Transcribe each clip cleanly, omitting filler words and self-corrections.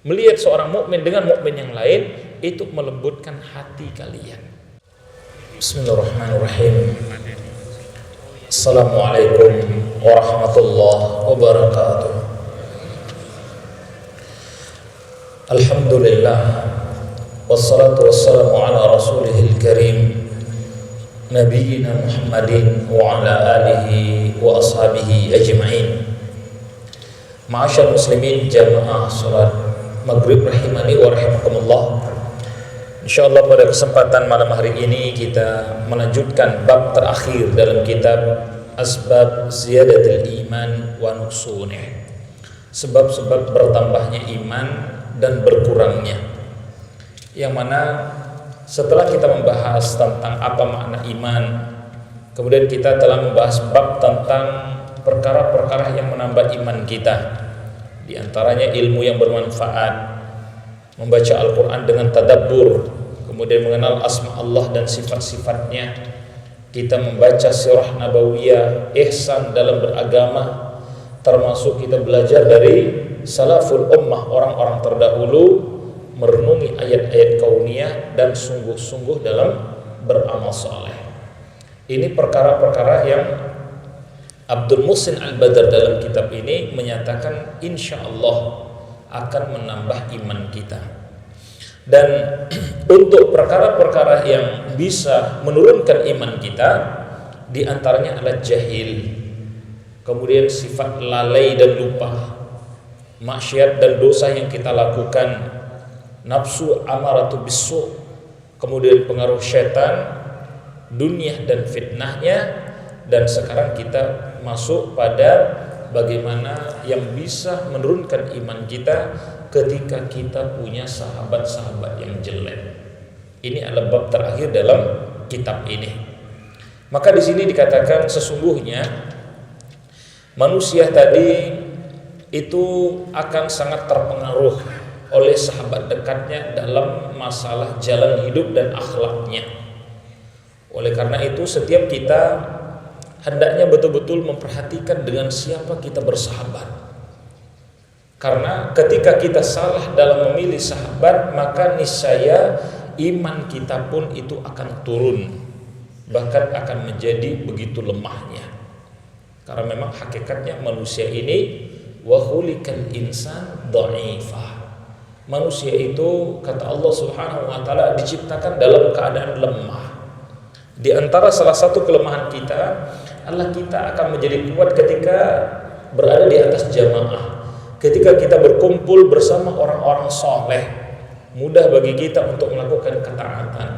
Melihat seorang mukmin dengan mukmin yang lain itu melembutkan hati kalian. Bismillahirrahmanirrahim. Assalamualaikum warahmatullahi wabarakatuh. Alhamdulillah, wassalatu wassalamu ala rasulihil karim, Nabiyyina Muhammadin wa ala alihi wa ashabihi ajma'in. Ma'asyar muslimin jamaah salat maghrib rahimani wa rahimakumullah. Insyaallah pada kesempatan malam hari ini kita melanjutkan bab terakhir dalam kitab Asbab Ziyadatul Iman wa Nuqsunih, sebab-sebab bertambahnya iman dan berkurangnya. Yang mana setelah kita membahas tentang apa makna iman, kemudian kita telah membahas bab tentang perkara-perkara yang menambah iman kita. Di antaranya ilmu yang bermanfaat, membaca Al-Quran dengan tadabbur, kemudian mengenal asma Allah dan sifat-sifatnya. Kita membaca sirah nabawiyah, ihsan dalam beragama, termasuk kita belajar dari salaful ummah, orang-orang terdahulu, merenungi ayat-ayat kauniyah dan sungguh-sungguh dalam beramal saleh. Ini perkara-perkara yang Abdul Muhsin Al-Badr dalam kitab ini menyatakan insya Allah akan menambah iman kita. Dan untuk perkara-perkara yang bisa menurunkan iman kita, di antaranya adalah jahil, kemudian sifat lalai dan lupa, maksiat dan dosa yang kita lakukan, nafsu amaratu bisu, kemudian pengaruh syaitan, dunia dan fitnahnya. Dan sekarang kita masuk pada bagaimana yang bisa menurunkan iman kita ketika kita punya sahabat-sahabat yang jelek. Ini adalah bab terakhir dalam kitab ini. Maka di sini dikatakan sesungguhnya manusia tadi itu akan sangat terpengaruh oleh sahabat dekatnya dalam masalah jalan hidup dan akhlaknya. Oleh karena itu setiap kita hendaknya betul-betul memperhatikan dengan siapa kita bersahabat. Karena ketika kita salah dalam memilih sahabat, maka niscaya iman kita pun itu akan turun, bahkan akan menjadi begitu lemahnya. Karena memang hakikatnya manusia ini wa khuliqal insan dha'ifah. Manusia itu kata Allah Subhanahu wa taala diciptakan dalam keadaan lemah. Di antara salah satu kelemahan kita adalah kita akan menjadi kuat ketika berada di atas jamaah, ketika kita berkumpul bersama orang-orang soleh, mudah bagi kita untuk melakukan ketaatan.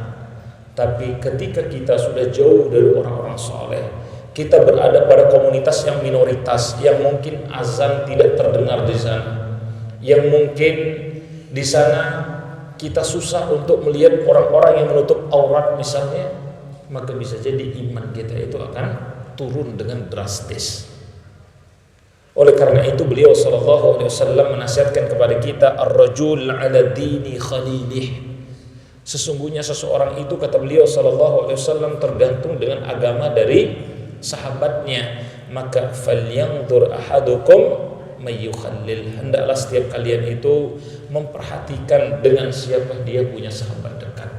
Tapi ketika kita sudah jauh dari orang-orang soleh, kita berada pada komunitas yang minoritas, yang mungkin azan tidak terdengar di sana, yang mungkin di sana kita susah untuk melihat orang-orang yang menutup aurat misalnya, maka bisa jadi iman kita itu akan turun dengan drastis. Oleh karena itu beliau sallallahu alaihi wasallam menasihatkan kepada kita ar-rajul 'ala dini khalilih. Sesungguhnya seseorang itu kata beliau sallallahu alaihi wasallam tergantung dengan agama dari sahabatnya. Maka falyanzur ahadukum mayyukhallil. Hendaklah setiap kalian itu memperhatikan dengan siapa dia punya sahabat dekat.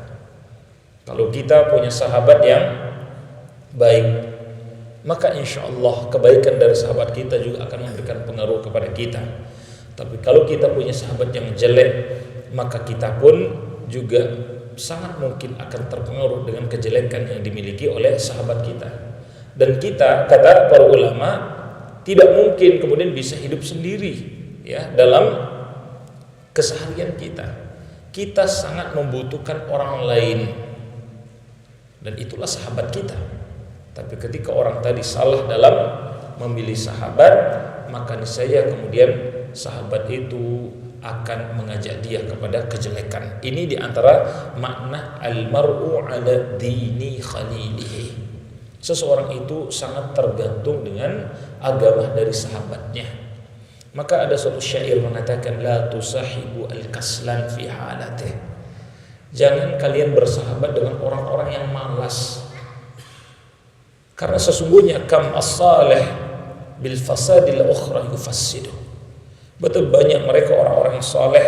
Kalau kita punya sahabat yang baik, maka insya Allah kebaikan dari sahabat kita juga akan memberikan pengaruh kepada kita. Tapi kalau kita punya sahabat yang jelek, maka kita pun juga sangat mungkin akan terpengaruh dengan kejelekan yang dimiliki oleh sahabat kita. Dan kita, kata para ulama, tidak mungkin kemudian bisa hidup sendiri ya dalam keseharian kita. Kita sangat membutuhkan orang lain, dan itulah sahabat kita. Tapi ketika orang tadi salah dalam memilih sahabat, maka niscaya kemudian sahabat itu akan mengajak dia kepada kejelekan. Ini diantara makna al-mar'u 'ala dini khalilihi. Seseorang itu sangat tergantung dengan agama dari sahabatnya. Maka ada suatu syair mengatakan la tusahibu al-kaslan fi halatih. Jangan kalian bersahabat dengan orang-orang yang malas. Karena sesungguhnya kam as-salih bil fasadil ukhra yufassidu. Betul banyak mereka orang-orang yang saleh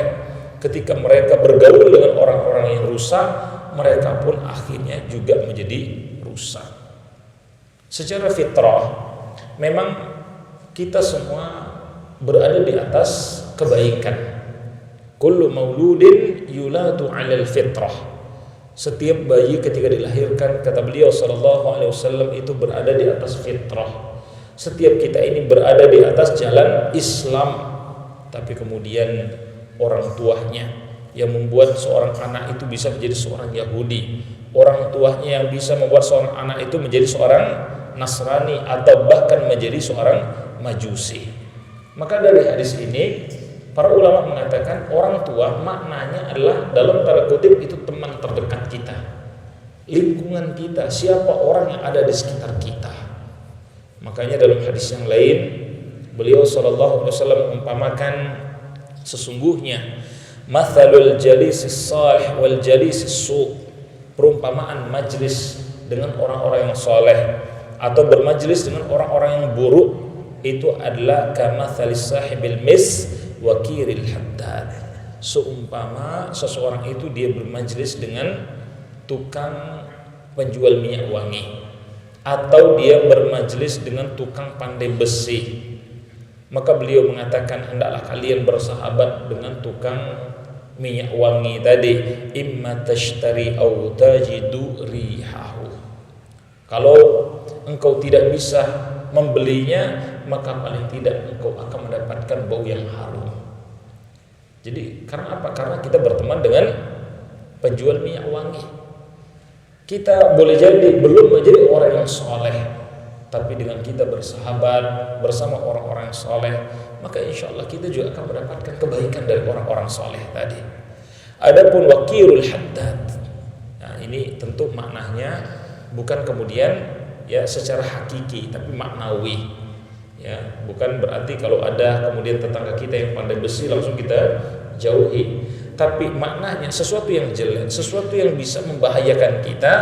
ketika mereka bergaul dengan orang-orang yang rusak, mereka pun akhirnya juga menjadi rusak. Secara fitrah memang kita semua berada di atas kebaikan. Kullu mauludin yuladu 'alal fitrah. Setiap bayi ketika dilahirkan, kata beliau sallallahu alaihi wasallam, itu berada di atas fitrah. Setiap kita ini berada di atas jalan Islam, tapi kemudian orang tuanya yang membuat seorang anak itu bisa menjadi seorang Yahudi, orang tuanya yang bisa membuat seorang anak itu menjadi seorang Nasrani atau bahkan menjadi seorang Majusi. Maka dari hadis ini para ulama mengatakan orang tua maknanya adalah dalam tanda kutip itu teman terdekat kita, lingkungan kita, siapa orang yang ada di sekitar kita. Makanya dalam hadis yang lain beliau sallallahu alaihi wasallam mengumpamakan sesungguhnya mathalul jalisis salih wal jalisis su, perumpamaan majlis dengan orang-orang yang saleh atau bermajlis dengan orang-orang yang buruk itu adalah kamathalis sahibil mis wakiril haddad. Seumpama seseorang itu dia bermajlis dengan tukang penjual minyak wangi, atau dia bermajlis dengan tukang pandai besi. Maka beliau mengatakan hendaklah kalian bersahabat dengan tukang minyak wangi tadi, imma tashtari aw tajidu rihahu. Kalau engkau tidak bisa membelinya, maka paling tidak engkau akan mendapatkan bau yang harum. Jadi karena apa? Karena kita berteman dengan penjual minyak wangi. Kita boleh jadi belum menjadi orang yang soleh, tapi dengan kita bersahabat bersama orang-orang yang soleh, maka insya Allah kita juga akan mendapatkan kebaikan dari orang-orang soleh tadi. Adapun wakirul haddad, nah ini tentu maknanya bukan kemudian ya secara hakiki, tapi maknawi. Ya, bukan berarti kalau ada kemudian tetangga kita yang pandai besi langsung kita jauhi, tapi maknanya sesuatu yang jelek, sesuatu yang bisa membahayakan kita,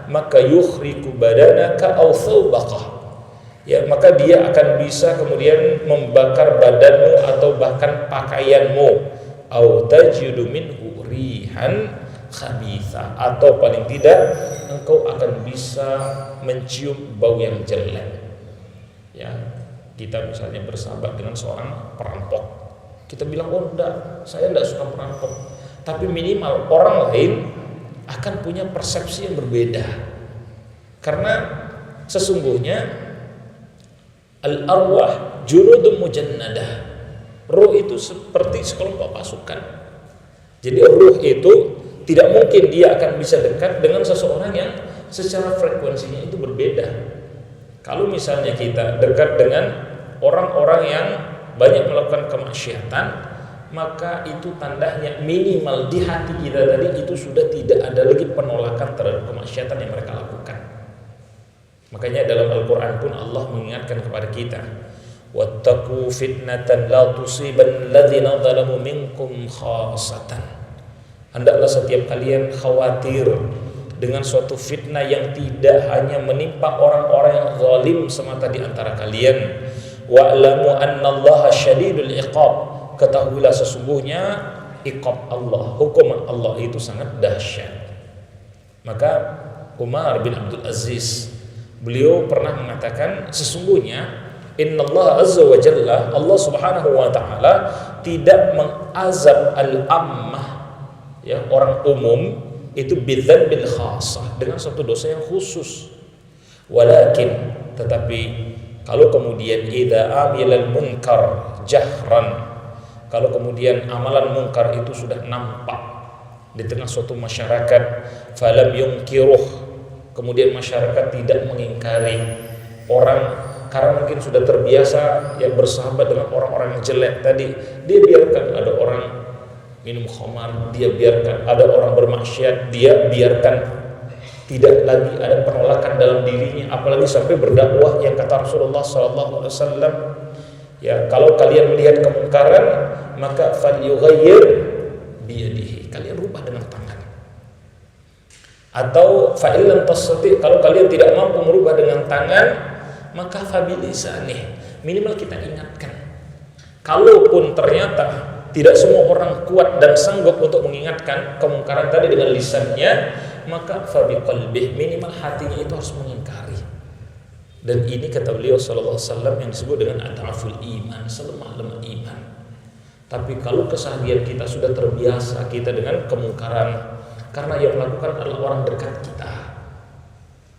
maka yukhriku badanaka aw thawbaka. Ya, maka dia akan bisa kemudian membakar badanmu atau bahkan pakaianmu, aw tajidu minhu rihan khabitha, atau paling tidak engkau akan bisa mencium bau yang jelek. Ya, kita misalnya bersahabat dengan seorang perampok, kita bilang oh enggak, saya enggak suka perampok, tapi minimal orang lain akan punya persepsi yang berbeda, karena sesungguhnya al-arwah junudun mujannadah, ruh itu seperti sekelompok pasukan. Jadi ruh itu tidak mungkin dia akan bisa dekat dengan seseorang yang secara frekuensinya itu berbeda. Kalau misalnya kita dekat dengan orang-orang yang banyak melakukan kemaksiatan, maka itu tandanya minimal di hati kita tadi itu sudah tidak ada lagi penolakan terhadap kemaksiatan yang mereka lakukan. Makanya dalam Al-Quran pun Allah mengingatkan kepada kita, wattaqu fitnatan la tusiban ladzina zalamu minkum khassatan. Hendaklah setiap kalian khawatir dengan suatu fitnah yang tidak hanya menimpa orang-orang yang zalim semata di antara kalian. Wa'lamu annallaha syadidul iqab. Ketahuilah sesungguhnya iqab Allah, hukuman Allah itu sangat dahsyat. Maka Umar bin Abdul Aziz, beliau pernah mengatakan sesungguhnya innallaha azza wa jalla, Allah subhanahu wa ta'ala tidak mengazab al-ammah, ya, orang umum itu bidzanbil khassah, dengan suatu dosa yang khusus. Walakin, tetapi kalau kemudian idza amilal munkar jahran, kalau kemudian amalan munkar itu sudah nampak di tengah suatu masyarakat, falam yunkiruh, kemudian masyarakat tidak mengingkari, orang karena mungkin sudah terbiasa ya bersahabat dengan orang-orang yang jelek tadi, dia biarkan ada orang minum khamar, dia biarkan ada orang bermaksiat, dia biarkan, tidak lagi ada penolakan dalam dirinya, apalagi sampai berdakwah yang kata Rasulullah SAW, ya, kalau kalian melihat kemungkaran maka falyughayyir biyadihi, kalian rubah dengan tangan, atau fa illam tastati, kalau kalian tidak mampu merubah dengan tangan maka fabilisanih, minimal kita ingatkan. Kalaupun ternyata tidak semua orang kuat dan sanggup untuk mengingatkan kemungkaran tadi dengan lisannya, maka fabiqalbih, minimal hatinya itu harus mengingkari. Dan ini kata beliau sallallahu alaihi wasallam yang disebut dengan adhaful iman, selemah-lemah iman. Tapi kalau keseharian kita sudah terbiasa kita dengan kemungkaran, karena yang melakukan adalah orang dekat kita,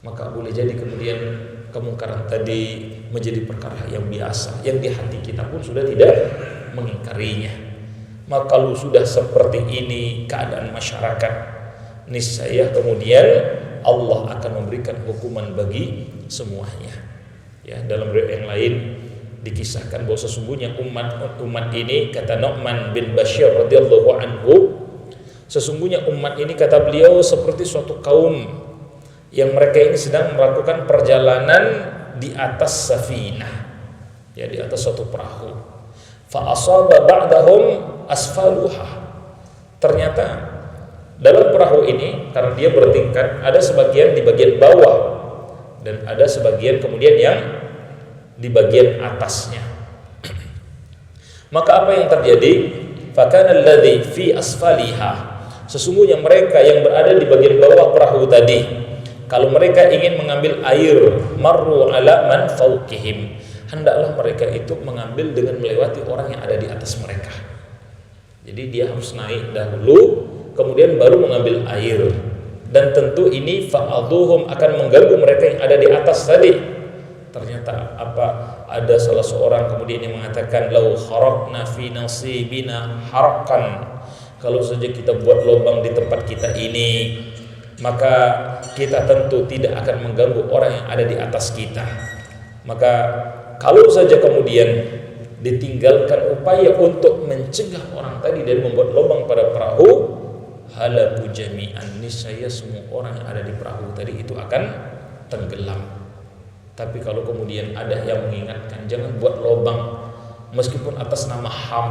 maka boleh jadi kemudian kemungkaran tadi menjadi perkara yang biasa, yang di hati kita pun sudah tidak mengingkarinya. Maka kalau sudah seperti ini keadaan masyarakat, niscaya kemudian Allah akan memberikan hukuman bagi semuanya. Ya, dalam riwayat yang lain dikisahkan bahwa sesungguhnya umat ini, kata Nu'man bin Bashir radhiyallahu anhu, sesungguhnya umat ini, kata beliau, seperti suatu kaum yang mereka ini sedang melakukan perjalanan di atas safinah, ya, di atas suatu perahu. Fa asaba ba'dahum asfaluha. Ternyata dalam perahu ini, karena dia bertingkat, ada sebagian di bagian bawah dan ada sebagian kemudian yang di bagian atasnya. Maka apa yang terjadi? Fakana alladhi fi asfaliha, sesungguhnya mereka yang berada di bagian bawah perahu tadi, kalau mereka ingin mengambil air, marru ala man fawqihim, hendaklah mereka itu mengambil dengan melewati orang yang ada di atas mereka. Jadi dia harus naik dahulu, kemudian baru mengambil air. Dan tentu ini fa'aduhum, akan mengganggu mereka yang ada di atas tadi. Ternyata ada salah seorang kemudian yang mengatakan, lau kharaqna fi nasibina harakan, kalau saja kita buat lubang di tempat kita ini, maka kita tentu tidak akan mengganggu orang yang ada di atas kita. Maka kalau saja kemudian ditinggalkan upaya untuk mencegah orang tadi dari membuat lubang pada perahu, halaku jami'an, niscaya semua orang yang ada di perahu tadi itu akan tenggelam. Tapi kalau kemudian ada yang mengingatkan, jangan buat lubang meskipun atas nama HAM.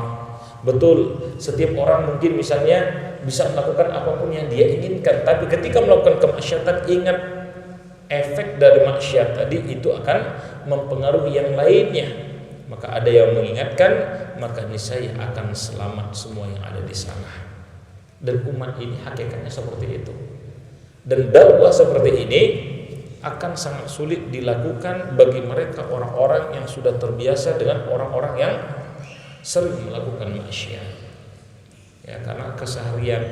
Betul, setiap orang mungkin misalnya bisa melakukan apapun yang dia inginkan, tapi ketika melakukan kemaksiatan, ingat efek dari maksiat tadi itu akan mempengaruhi yang lainnya. Maka ada yang mengingatkan, maka niscaya akan selamat semua yang ada di sana. Dan umat ini hakikatnya seperti itu. Dan dakwah seperti ini akan sangat sulit dilakukan bagi mereka orang-orang yang sudah terbiasa dengan orang-orang yang sering melakukan maksiat. Ya, karena keseharian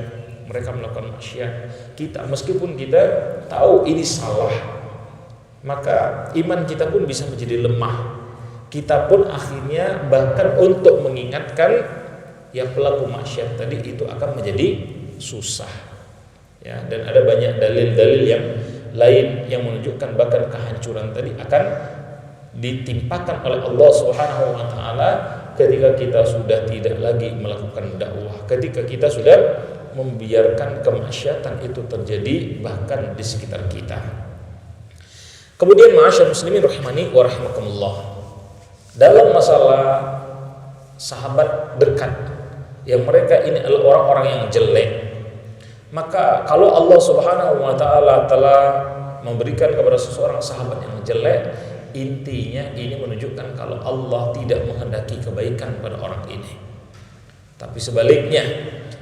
mereka melakukan maksiat, kita meskipun kita tahu ini salah, maka iman kita pun bisa menjadi lemah. Kita pun akhirnya bahkan untuk mengingatkan ya pelaku maksiat tadi itu akan menjadi susah. Ya, dan ada banyak dalil-dalil yang lain yang menunjukkan bahkan kehancuran tadi akan ditimpakan oleh Allah Subhanahu wa taala ketika kita sudah tidak lagi melakukan dakwah, ketika kita sudah membiarkan kemaksiatan itu terjadi bahkan di sekitar kita. Kemudian ma'asyar muslimin rahimani wa rahimakumullah, dalam masalah sahabat dekat yang mereka ini adalah orang-orang yang jelek, maka kalau Allah Subhanahu wa taala telah memberikan kepada seseorang sahabat yang jelek, intinya ini menunjukkan kalau Allah tidak menghendaki kebaikan pada orang ini. Tapi sebaliknya,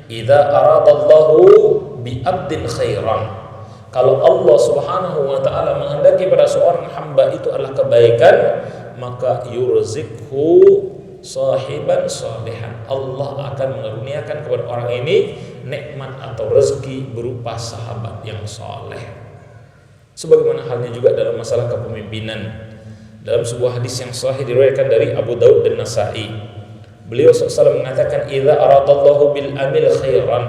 idza aradallahu bi 'abdin khairan, kalau Allah Subhanahu wa taala menghendaki pada seorang hamba itu adalah kebaikan, maka yurzikhu sahiban salihan, Allah akan mengaruniakan kepada orang ini nikmat atau rezeki berupa sahabat yang saleh. Sebagaimana halnya juga dalam masalah kepemimpinan. Dalam sebuah hadis yang sahih diriwayatkan dari Abu Daud dan Nasa'i, beliau SAW mengatakan, idza aradallahu bil amil khairan,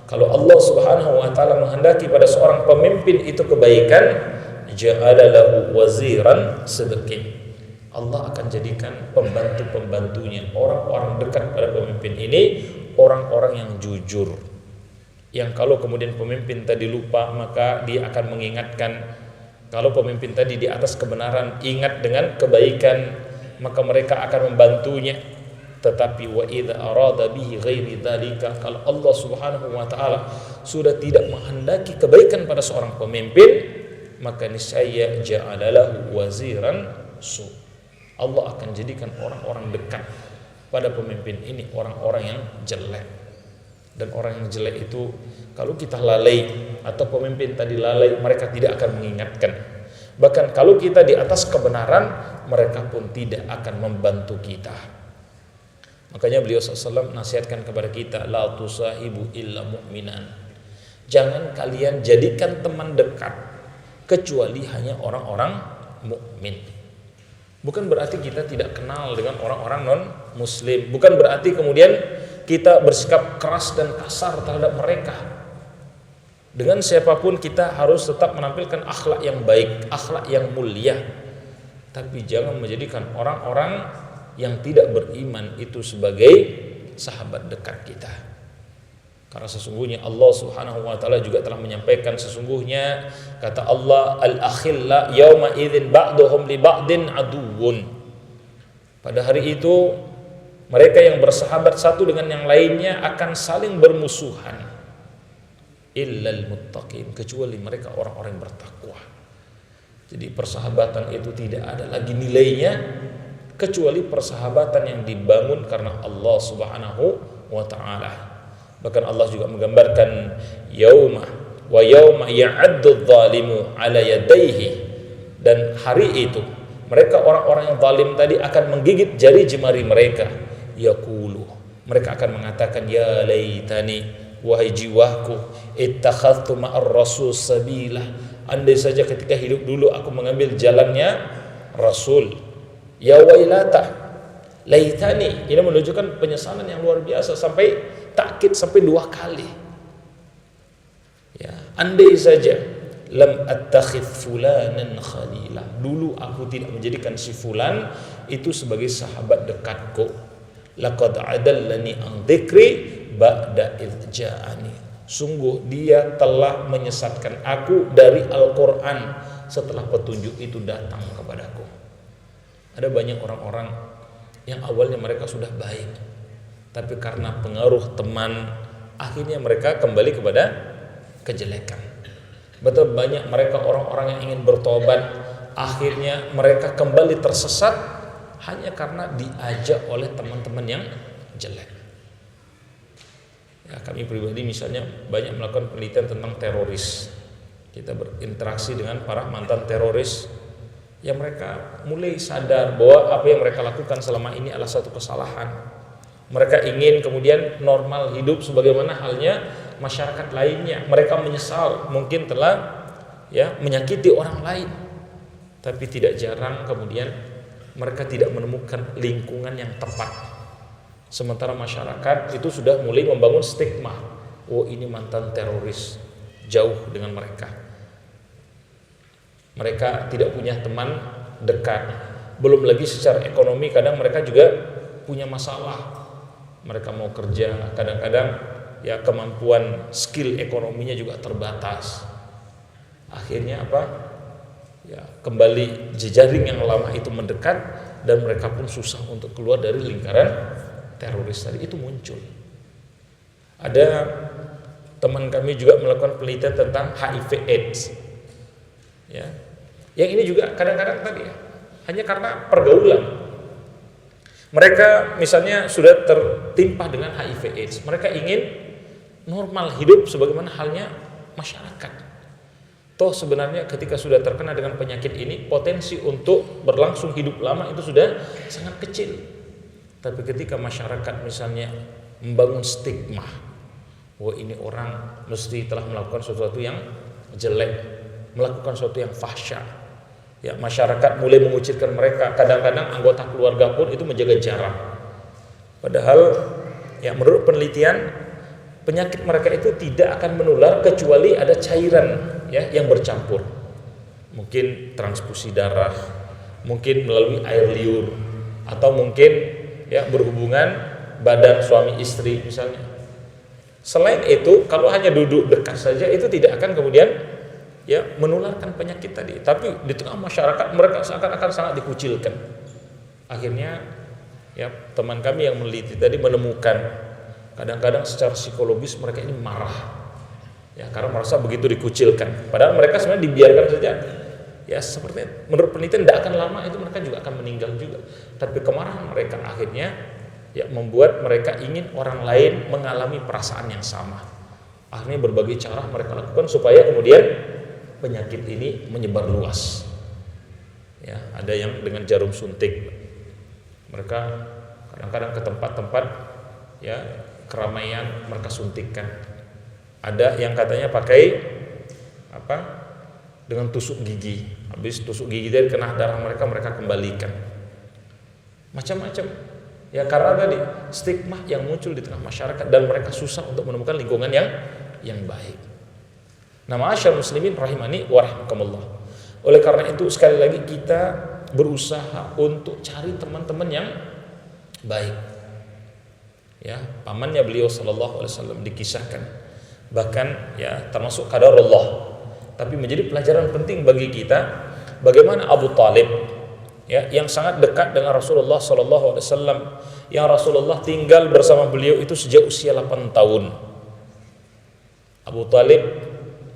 kalau Allah Subhanahu wa taala menghendaki pada seorang pemimpin itu kebaikan, ja'ala lahu waziran sidqin, Allah akan jadikan pembantu-pembantunya, orang-orang dekat pada pemimpin ini, orang-orang yang jujur, yang kalau kemudian pemimpin tadi lupa, maka dia akan mengingatkan. Kalau pemimpin tadi di atas kebenaran, ingat dengan kebaikan, maka mereka akan membantunya. Tetapi wa idza arada bihi ghairi dzalika, kalau Allah Subhanahu wa taala sudah tidak menghendaki kebaikan pada seorang pemimpin, maka niscaya ja'ala lahu waziran su, Allah akan jadikan orang-orang dekat pada pemimpin ini orang-orang yang jelek. Dan orang yang jelek itu kalau kita lalai atau pemimpin tadi lalai, mereka tidak akan mengingatkan. Bahkan kalau kita di atas kebenaran, mereka pun tidak akan membantu kita. Makanya beliau SAW nasihatkan kepada kita, la tusahibu illa mu'minan. Jangan kalian jadikan teman dekat kecuali hanya orang-orang mukmin. Bukan berarti kita tidak kenal dengan orang-orang non muslim. Bukan berarti kemudian kita bersikap keras dan kasar terhadap mereka. Dengan siapapun kita harus tetap menampilkan akhlak yang baik, akhlak yang mulia. Tapi jangan menjadikan orang-orang yang tidak beriman itu sebagai sahabat dekat kita. Karena sesungguhnya Allah Subhanahu wa taala juga telah menyampaikan, sesungguhnya kata Allah, al-akhilla yauma idzin ba'duhum li ba'din aduwwun. Pada hari itu mereka yang bersahabat satu dengan yang lainnya akan saling bermusuhan. Illal muttaqin, kecuali mereka orang-orang yang bertakwa. Jadi persahabatan itu tidak ada lagi nilainya kecuali persahabatan yang dibangun karena Allah Subhanahu wa taala. Bahkan Allah juga menggambarkan yauma wa yauma ya'addu adh-dhalimu 'ala yadayhi, dan hari itu mereka orang-orang yang zalim tadi akan menggigit jari jemari mereka. Yaqulu, mereka akan mengatakan, ya laitani, wahai jiwaku, ittakhadtu ma'ar rasul sabila, andai saja ketika hidup dulu aku mengambil jalannya Rasul. Ya wailata laitani, ini menunjukkan penyesalan yang luar biasa, sampai takkid sampai 2 kali. Ya, andai saja lam attakhidh fulanan khalila, dulu aku tidak menjadikan si fulan itu sebagai sahabat dekatku. Laqad adallani an dzikri ba'da idz ja'ani, sungguh dia telah menyesatkan aku dari Al-Qur'an setelah petunjuk itu datang kepadaku. Ada banyak orang-orang yang awalnya mereka sudah baik, tapi karena pengaruh teman akhirnya mereka kembali kepada kejelekan. Betul banyak mereka orang-orang yang ingin bertobat, akhirnya mereka kembali tersesat hanya karena diajak oleh teman-teman yang jelek. Ya, kami pribadi misalnya banyak melakukan penelitian tentang teroris. Kita berinteraksi dengan para mantan teroris yang mereka mulai sadar bahwa apa yang mereka lakukan selama ini adalah satu kesalahan. Mereka ingin kemudian normal hidup sebagaimana halnya masyarakat lainnya. Mereka menyesal mungkin telah menyakiti orang lain, tapi tidak jarang kemudian mereka tidak menemukan lingkungan yang tepat. Sementara masyarakat itu sudah mulai membangun stigma, oh ini mantan teroris, jauh dengan mereka. Mereka tidak punya teman dekat. Belum lagi secara ekonomi kadang mereka juga punya masalah. Mereka mau kerja, kadang-kadang kemampuan skill ekonominya juga terbatas. Akhirnya apa? Kembali jejaring yang lama itu mendekat, dan mereka pun susah untuk keluar dari lingkaran teroris tadi itu muncul. Ada teman kami juga melakukan penelitian tentang HIV/AIDS. Yang ini juga kadang-kadang tadi hanya karena pergaulan. Mereka misalnya sudah tertimpa dengan HIV/AIDS, mereka ingin normal hidup sebagaimana halnya masyarakat. Toh sebenarnya ketika sudah terkena dengan penyakit ini, potensi untuk berlangsung hidup lama itu sudah sangat kecil. Tapi ketika masyarakat misalnya membangun stigma, wah ini orang mesti telah melakukan sesuatu yang jelek, melakukan sesuatu yang fahsya. Masyarakat mulai mengucilkan mereka. Kadang-kadang anggota keluarga pun itu menjaga jarak. Padahal menurut penelitian, penyakit mereka itu tidak akan menular kecuali ada cairan yang bercampur. Mungkin transfusi darah, mungkin melalui air liur, atau mungkin berhubungan badan suami istri misalnya. Selain itu, kalau hanya duduk dekat saja itu tidak akan kemudian menularkan penyakit tadi. Tapi di tengah masyarakat mereka seakan-akan sangat dikucilkan. Akhirnya teman kami yang meneliti tadi menemukan kadang-kadang secara psikologis mereka ini marah, karena merasa begitu dikucilkan. Padahal mereka sebenarnya dibiarkan saja. Seperti menurut penelitian tidak akan lama itu mereka juga akan meninggal juga. Tapi kemarahan mereka akhirnya ya membuat mereka ingin orang lain mengalami perasaan yang sama. Akhirnya berbagai cara mereka lakukan supaya kemudian penyakit ini menyebar luas. Ya, ada yang dengan jarum suntik. Mereka kadang-kadang ke tempat-tempat ya keramaian mereka suntikkan. Ada yang katanya pakai dengan tusuk gigi. Habis tusuk gigi dari kena darah mereka kembalikan. Macam-macam. Ya karena tadi stigma yang muncul di tengah masyarakat dan mereka susah untuk menemukan lingkungan yang baik. Nah, ma'asyar muslimin rahimani wa rahimakumullah. Oleh karena itu sekali lagi kita berusaha untuk cari teman-teman yang baik. Ya, pamannya beliau sallallahu alaihi wasallam dikisahkan bahkan ya termasuk qadarullah. Tapi menjadi pelajaran penting bagi kita bagaimana Abu Talib ya yang sangat dekat dengan Rasulullah sallallahu alaihi wasallam, yang Rasulullah tinggal bersama beliau itu sejak usia 8 tahun. Abu Talib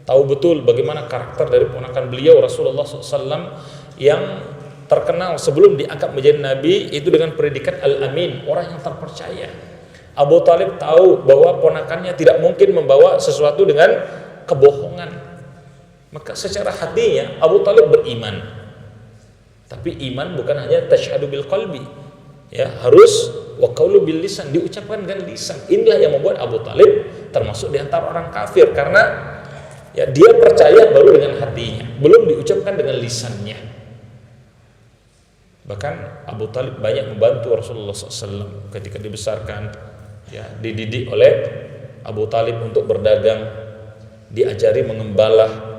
tahu betul bagaimana karakter dari ponakan beliau Rasulullah SAW yang terkenal sebelum diangkat menjadi nabi itu dengan predikat Al-Amin, orang yang terpercaya. Abu Talib tahu bahwa ponakannya tidak mungkin membawa sesuatu dengan kebohongan. Maka secara hatinya Abu Talib beriman. Tapi iman bukan hanya tasyhadu bil qalbi. Ya, harus wa qaulu bil lisan, diucapkan dengan lisan. Inilah yang membuat Abu Talib termasuk di antara orang kafir karena ya dia percaya baru dengan hatinya, belum diucapkan dengan lisannya. Bahkan Abu Talib banyak membantu Rasulullah SAW ketika dibesarkan, ya dididik oleh Abu Talib untuk berdagang, diajari mengembala,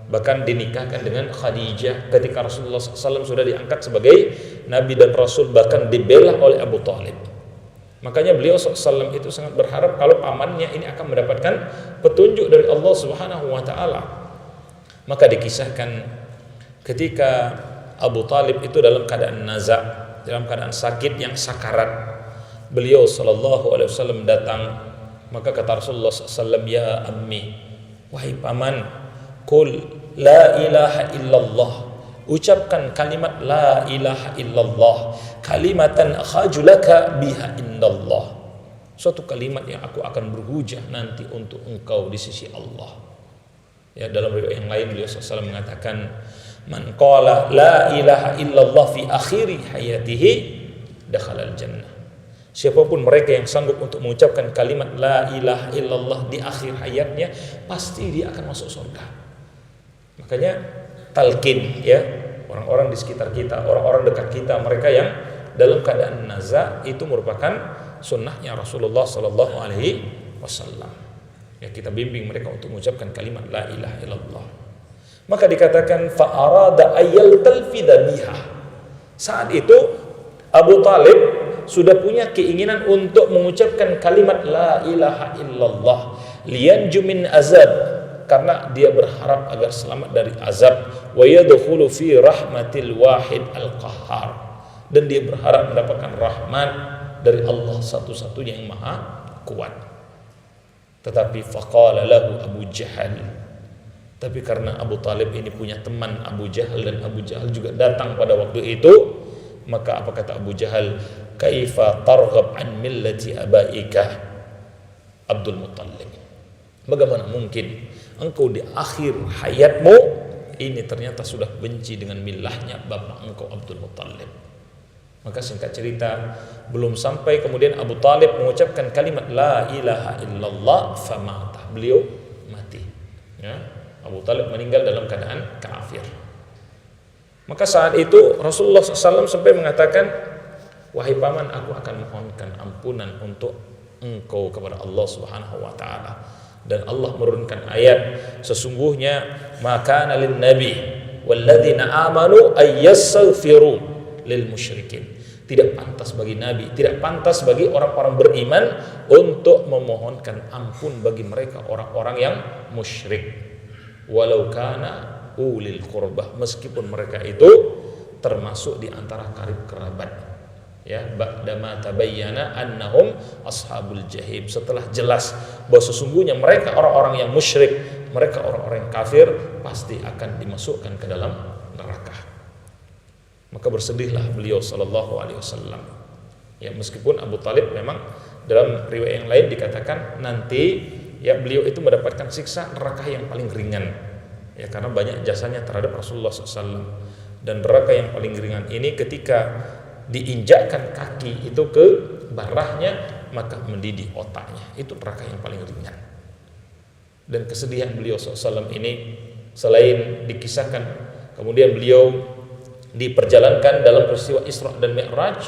bahkan dinikahkan dengan Khadijah ketika Rasulullah SAW sudah diangkat sebagai Nabi dan Rasul, bahkan dibela oleh Abu Talib. Makanya beliau SAW itu sangat berharap kalau pamannya ini akan mendapatkan petunjuk dari Allah Subhanahu wa Ta'ala. Maka dikisahkan ketika Abu Talib itu dalam keadaan naza, dalam keadaan sakit yang sakarat, beliau SAW datang. Maka kata Rasulullah SAW, ya ammi, wahai paman, qul la ilaha illallah, ucapkan kalimat la ilaha illallah, kalimatan khajulaka biha indallah, suatu kalimat yang aku akan berhujah nanti untuk engkau di sisi Allah. Ya, dalam riwayat yang lain beliau SAW mengatakan, man qala la ilaha illallah fi akhiri hayatihi dakhalal jannah. Siapapun mereka yang sanggup untuk mengucapkan kalimat la ilaha illallah di akhir hayatnya, pasti dia akan masuk surga. Makanya talqin ya, orang-orang di sekitar kita, orang-orang dekat kita, mereka yang dalam keadaan naza itu merupakan sunnahnya Rasulullah sallallahu alaihi wasallam. Ya, kita bimbing mereka untuk mengucapkan kalimat la ilaha illallah. Maka dikatakan fa arada ayyal talfidha biha. Saat itu Abu Talib sudah punya keinginan untuk mengucapkan kalimat la ilaha illallah liyanju min azab, karena dia berharap agar selamat dari azab, wa yadkhulu fi rahmatil wahid al-qahhar, dan dia berharap mendapatkan rahmat dari Allah satu-satunya yang maha kuat. Tetapi faqala lahu Abu Jahal, tapi karena Abu Talib ini punya teman Abu Jahal dan Abu Jahal juga datang pada waktu itu, maka apa kata Abu Jahal, kaifa targhab an millati abaika Abdul Muttalib, bagaimana mungkin engkau di akhir hayatmu ini ternyata sudah benci dengan milahnya bapak engkau Abdul Muttalib. Maka singkat cerita, belum sampai kemudian Abu Talib mengucapkan kalimat la ilaha illallah famata, beliau mati ya. Abu Talib meninggal dalam keadaan kafir. Maka saat itu Rasulullah SAW sampai mengatakan, wahai paman, aku akan mohonkan ampunan untuk engkau kepada Allah Subhanahu wa Ta'ala. Dan Allah menurunkan ayat, sesungguhnya maka lin nabi walladzina amanu ayyastaghfiru lil musyrikin, tidak pantas bagi nabi, tidak pantas bagi orang-orang beriman untuk memohonkan ampun bagi mereka orang-orang yang musyrik, walau kana ulil qurbah, meskipun mereka itu termasuk di antara karib kerabat. Ya, ba'dama tabayyana annahum ashabul jahim, setelah jelas bahwa sesungguhnya mereka orang-orang yang musyrik, mereka orang-orang yang kafir, pasti akan dimasukkan ke dalam neraka. Maka bersedihlah beliau sallallahu alaihi wasallam Ya, meskipun Abu Talib memang dalam riwayat yang lain dikatakan nanti ya beliau itu mendapatkan siksa neraka yang paling ringan. Ya, karena banyak jasanya terhadap Rasulullah SAW. Dan neraka yang paling ringan ini ketika diinjakkan kaki itu ke barahnya, maka mendidih otaknya. Itu neraka yang paling ringan. Dan kesedihan beliau SAW ini selain dikisahkan, kemudian beliau diperjalankan dalam peristiwa Isra dan Mi'raj,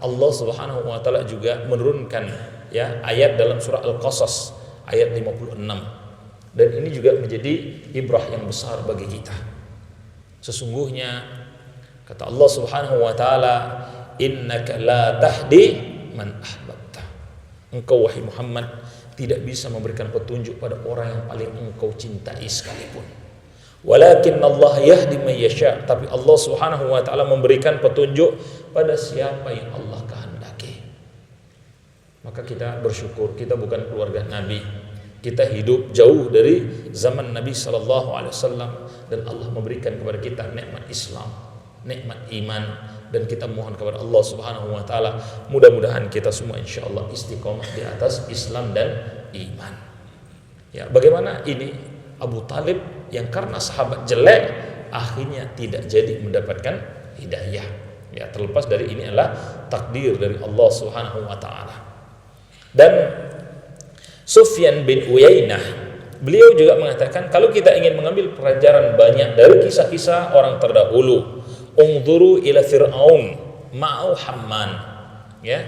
Allah Subhanahu wa taala juga menurunkan ya ayat dalam surah Al-Qasas ayat 56. Dan ini juga menjadi ibrah yang besar bagi kita. Sesungguhnya kata Allah Subhanahu wa taala, innaka la tahdi man ahbabta. Engkau wahai Muhammad tidak bisa memberikan petunjuk pada orang yang paling engkau cintai sekalipun. Walakin Allah yahdi man yasha, tapi Allah Subhanahu wa taala memberikan petunjuk pada siapa yang Allah kehendaki. Maka kita bersyukur kita bukan keluarga Nabi. Kita hidup jauh dari zaman Nabi sallallahu alaihi wasallam dan Allah memberikan kepada kita nikmat Islam, nikmat iman, dan kita mohon kepada Allah Subhanahu wa taala mudah-mudahan kita semua insyaallah istiqomah di atas Islam dan iman. Ya, bagaimana ini Abu Talib yang karena sahabat jelek akhirnya tidak jadi mendapatkan hidayah. Ya, terlepas dari ini adalah takdir dari Allah Subhanahu wa taala. Dan Sufyan bin Uyainah beliau juga mengatakan kalau kita ingin mengambil pelajaran banyak dari kisah-kisah orang terdahulu, ungduru ila Fir'aun ma'au Hamman. Ya,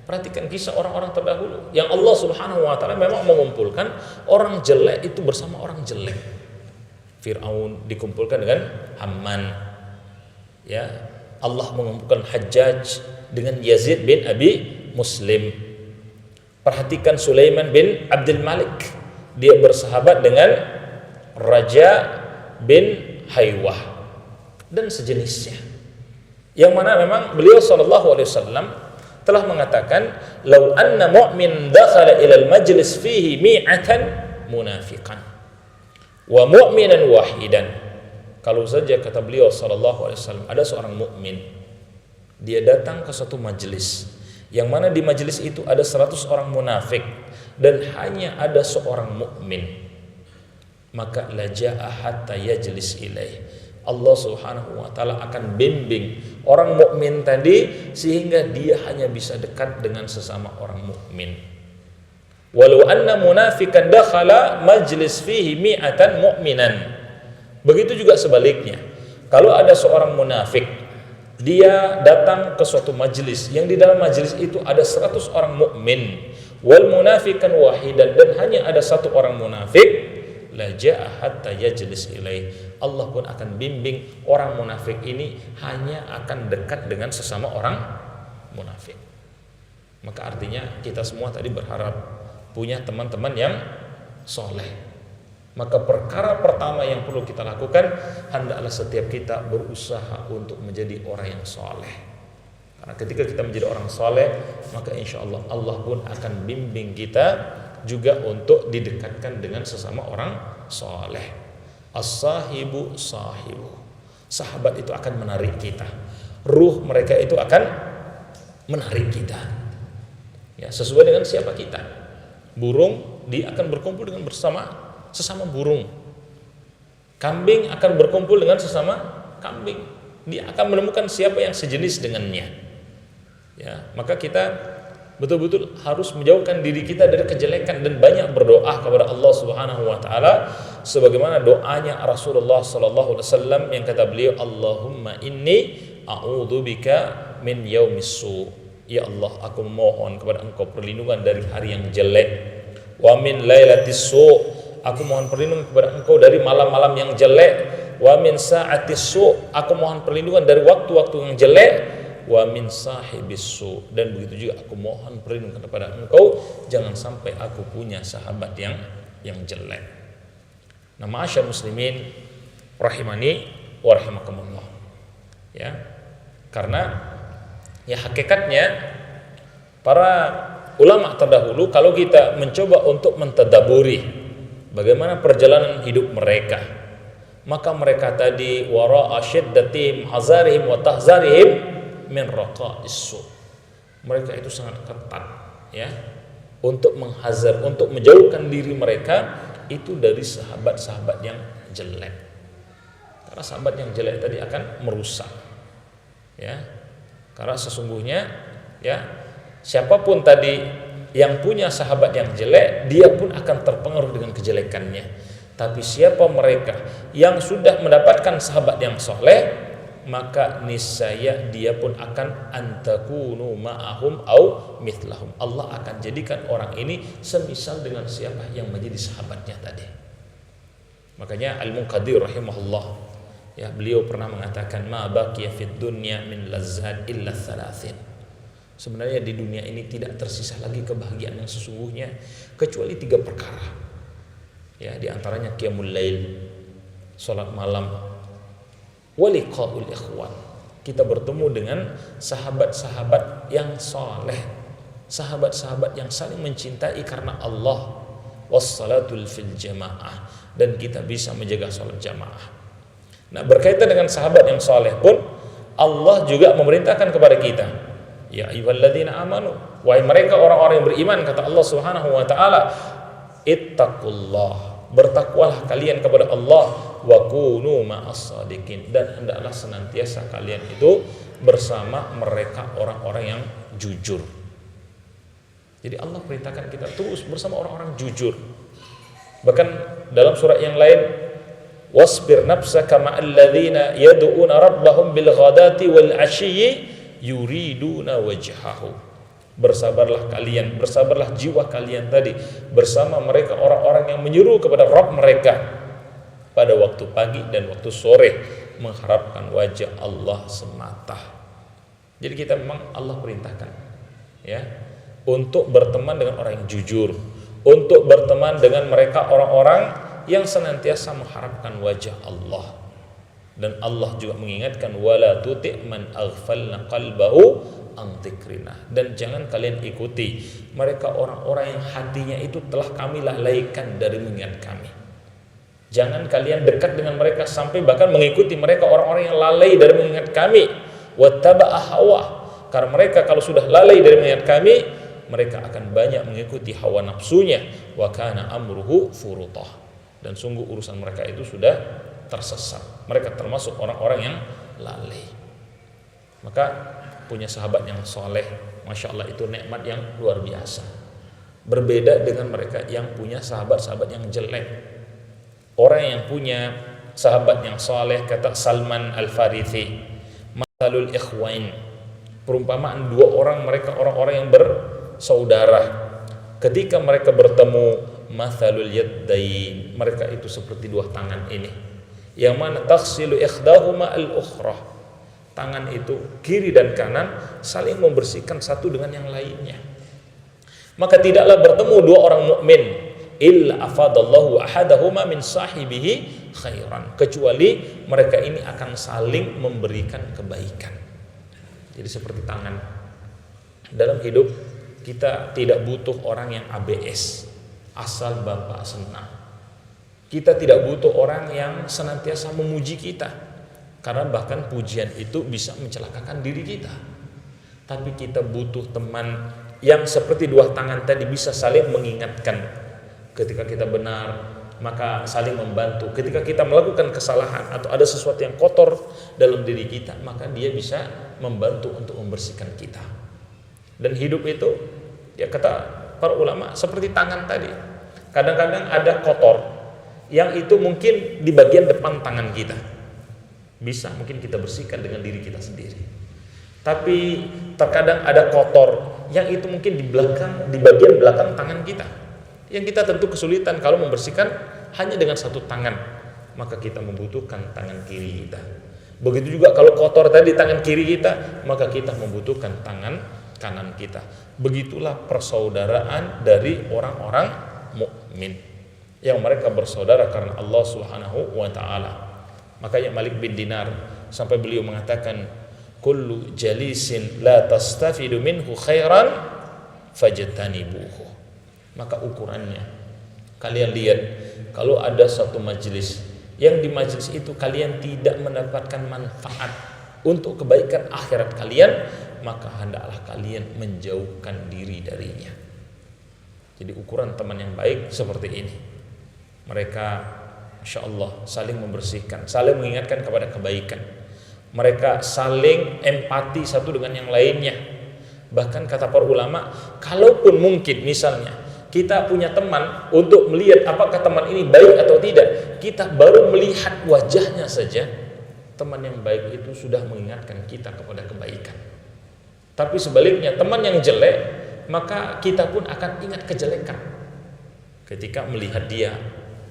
perhatikan kisah orang-orang terdahulu yang Allah Subhanahu wa taala memang mengumpulkan orang jelek itu bersama orang jelek. Fir'aun dikumpulkan dengan Hamman. Ya, Allah mengumpulkan Hajjaj dengan Yazid bin Abi Muslim. Perhatikan Sulaiman bin Abdul Malik, dia bersahabat dengan Raja bin Haywah dan sejenisnya. Yang mana memang beliau sallallahu alaihi wasallam telah mengatakan, "Lau anna mu'min dakhala ila al-majlis fihi mi'atan munafiqan wa mu'minan wahidan." Kalau saja kata beliau sallallahu alaihi wasallam ada seorang mukmin, dia datang ke suatu majelis yang mana di majelis itu ada 100 orang munafik dan hanya ada seorang mukmin, maka laja'a hatta yajlis ilaih. Allah Subhanahu wa taala akan bimbing orang mukmin tadi sehingga dia hanya bisa dekat dengan sesama orang mukmin. Walau anna munafikan dakhala majlis fihi mi'atan mu'minan. Begitu juga sebaliknya. Kalau ada seorang munafik, dia datang ke suatu majelis yang di dalam majelis itu ada 100 orang mukmin, wal munafikan wahidan, dan hanya ada satu orang munafik, la ja'a hatta yajlis ilaih. Allah pun akan bimbing orang munafik ini hanya akan dekat dengan sesama orang munafik. Maka artinya kita semua tadi berharap punya teman-teman yang soleh. Maka perkara pertama yang perlu kita lakukan, hendaklah setiap kita berusaha untuk menjadi orang yang soleh. Karena ketika kita menjadi orang soleh, maka insya Allah Allah pun akan bimbing kita juga untuk didekatkan dengan sesama orang soleh. As-sahibu sahibu. Sahabat itu akan menarik kita. Ruh mereka itu akan menarik kita. Ya, sesuai dengan siapa kita. Burung dia akan berkumpul dengan sesama burung. Kambing akan berkumpul dengan sesama kambing. Dia akan menemukan siapa yang sejenis dengannya. Ya, maka kita betul-betul harus menjauhkan diri kita dari kejelekan dan banyak berdoa kepada Allah Subhanahu wa taala sebagaimana doanya Rasulullah sallallahu alaihi wasallam yang kata beliau, Allahumma inni a'udzubika min yaumis su. Ya Allah, aku mohon kepada Engkau perlindungan dari hari yang jelek. Wa min lailatis su. Aku mohon perlindungan kepada Engkau dari malam-malam yang jelek. Wa min sa'atis su. Aku mohon perlindungan dari waktu-waktu yang jelek. Wa min sahibis su. Dan begitu juga aku mohon perlindungan kepada Engkau jangan sampai aku punya sahabat yang jelek. Nah, ma'asyar muslimin rahimani wa rahimakumullah. Ya. Karena ya hakikatnya para ulama terdahulu kalau kita mencoba untuk mentadaburi bagaimana perjalanan hidup mereka, maka mereka tadi wara'a syiddatim hazarihim wa tahzarihim min raqa'is su. Mereka itu sangat ketat ya untuk menghazar, untuk menjauhkan diri mereka itu dari sahabat-sahabat yang jelek. Karena sahabat yang jelek tadi akan merusak. Ya. Karena sesungguhnya ya siapapun tadi yang punya sahabat yang jelek, dia pun akan terpengaruh dengan kejelekannya. Tapi siapa mereka yang sudah mendapatkan sahabat yang soleh, maka niscaya dia pun akan antakunu ma'ahum au mithlahum. Allah akan jadikan orang ini semisal dengan siapa yang menjadi sahabatnya tadi. Makanya Al-Munqadir rahimahullah ya, beliau pernah mengatakan ma baqiya fid dunya min lazzat illa thalathin. Sebenarnya di dunia ini tidak tersisa lagi kebahagiaan yang sesungguhnya kecuali 3 perkara. Ya, di antaranya qiyamul lail, salat malam, waliqaul ikhwan. Kita bertemu dengan sahabat-sahabat yang saleh, sahabat-sahabat yang saling mencintai karena Allah, wassalatul fil jamaah, dan kita bisa menjaga salat jamaah. Nah, berkaitan dengan sahabat yang saleh pun Allah juga memerintahkan kepada kita, ya ayyuhalladzina amanu, wahai mereka orang-orang yang beriman, kata Allah Subhanahu wa taala, ittaqullah, bertakwalah kalian kepada Allah, wa kunu ma'as shadiqin, dan hendaklah senantiasa kalian itu bersama mereka orang-orang yang jujur. Jadi Allah perintahkan kita terus bersama orang-orang jujur. Bahkan dalam surat yang lain, wasbir nafsaka ma'al ladzina yad'una rabbahum bil ghadati wal 'ashyi yuriduna wajhahu. Bersabarlah kalian, bersabarlah jiwa kalian tadi bersama mereka orang-orang yang menyeru kepada Rabb mereka pada waktu pagi dan waktu sore, mengharapkan wajah Allah semata. Jadi kita memang Allah perintahkan ya untuk berteman dengan orang yang jujur, untuk berteman dengan mereka orang-orang yang senantiasa mengharapkan wajah Allah. Dan Allah juga mengingatkan wala tuti' man aghfalna qalbahu an dzikrina, dan jangan kalian ikuti mereka orang-orang yang hatinya itu telah kami lalaikan dari mengingat kami. Jangan kalian dekat dengan mereka sampai bahkan mengikuti mereka orang-orang yang lalai dari mengingat kami. Wattaba'a hawa, karena mereka kalau sudah lalai dari mengingat kami, mereka akan banyak mengikuti hawa nafsunya. Wa kana amruhu furutah, dan sungguh urusan mereka itu sudah tersesat. Mereka termasuk orang-orang yang lalai. Maka punya sahabat yang soleh, masya Allah, itu nikmat yang luar biasa. Berbeda dengan mereka yang punya sahabat-sahabat yang jelek. Orang yang punya sahabat yang soleh, kata Salman Al-Farithi, mathalul ikhwain, perumpamaan 2 orang, mereka orang-orang yang bersaudara. Ketika mereka bertemu, mathalul yaddain, mereka itu seperti 2 tangan ini, yang mana taghsilu ikhdahuma al-ukhrah, tangan itu kiri dan kanan saling membersihkan satu dengan yang lainnya. Maka tidaklah bertemu 2 orang mukmin illa afadallahu ahadahuma min sahibihi khairan, kecuali mereka ini akan saling memberikan kebaikan. Jadi seperti tangan. Dalam hidup kita tidak butuh orang yang ABS, asal bapak senang. Kita tidak butuh orang yang senantiasa memuji kita, karena bahkan pujian itu bisa mencelakakan diri kita. Tapi kita butuh teman yang seperti 2 tangan tadi, bisa saling mengingatkan ketika kita benar, maka saling membantu. Ketika kita melakukan kesalahan atau ada sesuatu yang kotor dalam diri kita, maka dia bisa membantu untuk membersihkan kita. Dan hidup itu, ya kata para ulama, seperti tangan tadi. Kadang-kadang ada kotor yang itu mungkin di bagian depan tangan kita, bisa mungkin kita bersihkan dengan diri kita sendiri. Tapi terkadang ada kotor yang itu mungkin di bagian belakang tangan kita, yang kita tentu kesulitan kalau membersihkan hanya dengan 1 tangan, maka kita membutuhkan tangan kiri kita. Begitu juga kalau kotor tadi tangan kiri kita, maka kita membutuhkan tangan kanan kita. Begitulah persaudaraan dari orang-orang mukmin, yang mereka bersaudara karena Allah Subhanahu wa taala. Makanya Malik bin Dinar sampai beliau mengatakan, kullu jalisin la tastafidu minhu khairan fajtanibuhu. Maka ukurannya, kalian lihat, kalau ada satu majelis yang di majelis itu kalian tidak mendapatkan manfaat untuk kebaikan akhirat kalian, maka hendaklah kalian menjauhkan diri darinya. Jadi ukuran teman yang baik seperti ini. Mereka insya Allah saling membersihkan, saling mengingatkan kepada kebaikan. Mereka saling empati satu dengan yang lainnya. Bahkan kata para ulama, kalaupun mungkin misalnya kita punya teman, untuk melihat apakah teman ini baik atau tidak, kita baru melihat wajahnya saja, teman yang baik itu sudah mengingatkan kita kepada kebaikan. Tapi sebaliknya, teman yang jelek, maka kita pun akan ingat kejelekan ketika melihat dia,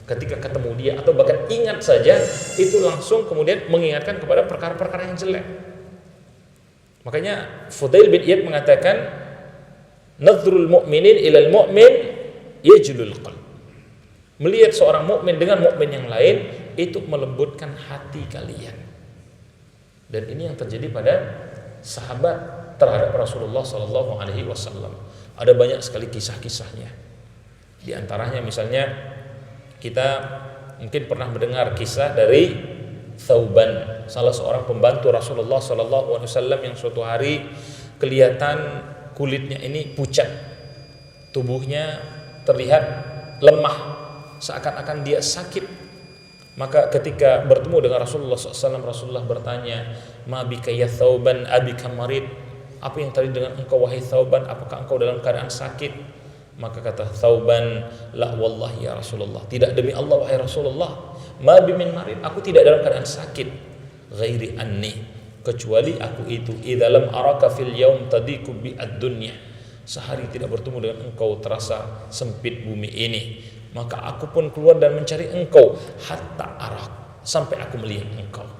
ketika ketemu dia, atau bahkan ingat saja itu langsung kemudian mengingatkan kepada perkara-perkara yang jelek. Makanya Fudail bin Iyad mengatakan, nadhrul mu'minin ilal mu'min yajlul qalb. Melihat seorang mukmin dengan mukmin yang lain itu melembutkan hati kalian. Dan ini yang terjadi pada sahabat terhadap Rasulullah sallallahu alaihi wasallam. Ada banyak sekali kisah-kisahnya. Di antaranya misalnya kita mungkin pernah mendengar kisah dari Thauban, salah seorang pembantu Rasulullah sallallahu alaihi wasallam yang suatu hari kelihatan kulitnya ini pucat, tubuhnya terlihat lemah, seakan-akan dia sakit. Maka ketika bertemu dengan Rasulullah SAW, Rasulullah bertanya, ma bika ya Thauban abika marid, apa yang tadi dengan engkau wahai Thauban, apakah engkau dalam keadaan sakit? Maka kata Thauban, la wallahi ya Rasulullah, tidak demi Allah wahai Rasulullah, ma bimin marid, aku tidak dalam keadaan sakit, ghairi anni, kecuali aku itu idza lam araka fil yaum tadiku bi ad-dunya, sehari tidak bertemu dengan engkau terasa sempit bumi ini, maka aku pun keluar dan mencari engkau hatta arak, sampai aku melihat engkau.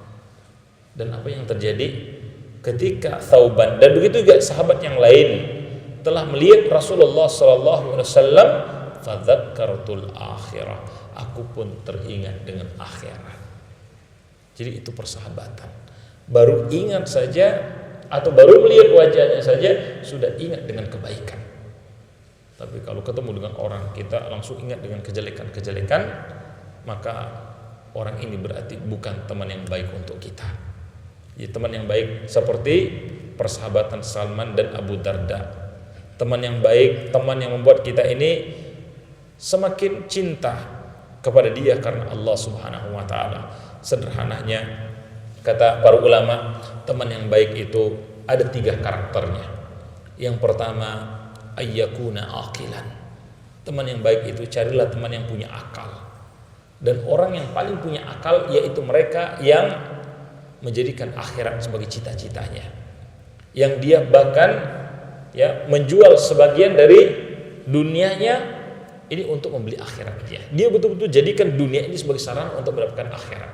Dan apa yang terjadi ketika Thauban dan begitu juga sahabat yang lain telah melihat Rasulullah sallallahu alaihi wasallam, fadzakkartul akhirah, aku pun teringat dengan akhirat. Jadi itu persahabatan. Baru ingat saja atau baru melihat wajahnya saja sudah ingat dengan kebaikan. Tapi kalau ketemu dengan orang kita langsung ingat dengan kejelekan-kejelekan, maka orang ini berarti bukan teman yang baik untuk kita. Jadi teman yang baik seperti persahabatan Salman dan Abu Darda. Teman yang baik, teman yang membuat kita ini semakin cinta kepada dia karena Allah Subhanahu wa taala. Sederhananya kata para ulama, teman yang baik itu ada 3 karakternya. Yang pertama, ayyakuna aqilan. Teman yang baik itu carilah teman yang punya akal. Dan orang yang paling punya akal yaitu mereka yang menjadikan akhirat sebagai cita-citanya. Yang dia bahkan menjual sebagian dari dunianya ini untuk membeli akhirat dia. Dia betul-betul jadikan dunia ini sebagai sarana untuk mendapatkan akhirat.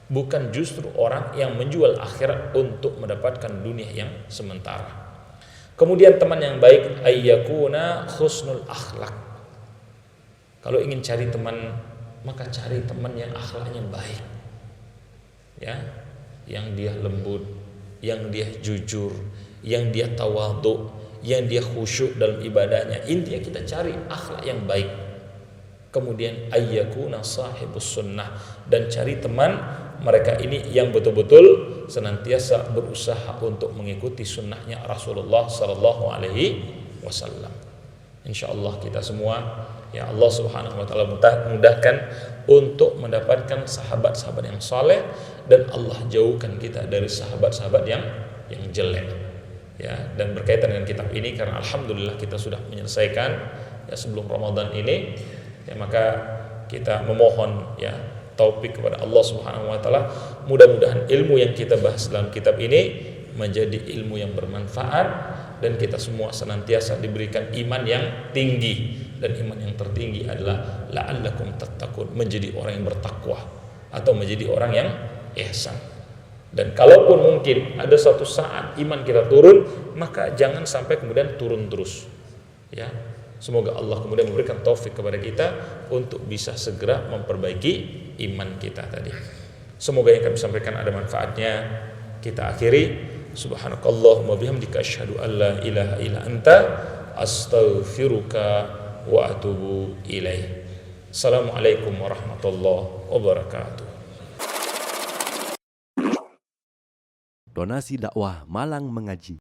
Bukan justru orang yang menjual akhirat untuk mendapatkan dunia yang sementara. Kemudian teman yang baik ayyakuna husnul akhlak. Kalau ingin cari teman, maka cari teman yang akhlaknya baik. Ya, yang dia lembut, yang dia jujur, yang dia tawadhu, yang dia khusyuk dalam ibadahnya. Intinya kita cari akhlak yang baik. Kemudian ayyakuna sahibus sunnah, dan cari teman mereka ini yang betul-betul senantiasa berusaha untuk mengikuti sunnahnya Rasulullah sallallahu alaihi wasallam. Insyaallah kita semua ya Allah Subhanahu wa taala mudahkan untuk mendapatkan sahabat-sahabat yang saleh, dan Allah jauhkan kita dari sahabat-sahabat yang jelek. Ya, dan berkaitan dengan kitab ini, karena alhamdulillah kita sudah menyelesaikan ya sebelum Ramadan ini, ya maka kita memohon ya taufik kepada Allah Subhanahu wa taala. Mudah-mudahan ilmu yang kita bahas dalam kitab ini menjadi ilmu yang bermanfaat, dan kita semua senantiasa diberikan iman yang tinggi, dan iman yang tertinggi adalah la'allakum tattaqun, menjadi orang yang bertakwa atau menjadi orang yang ihsan. Dan kalaupun mungkin ada suatu saat iman kita turun, maka jangan sampai kemudian turun terus. Ya, semoga Allah kemudian memberikan taufik kepada kita untuk bisa segera memperbaiki iman kita tadi. Semoga yang kami sampaikan ada manfaatnya. Kita akhiri. Subhanakallahumma bihamdika asyhadu an la ilaha illa anta astaghfiruka wa atubu ilaih. Assalamualaikum warahmatullahi wabarakatuh. Donasi dakwah Malang Mengaji.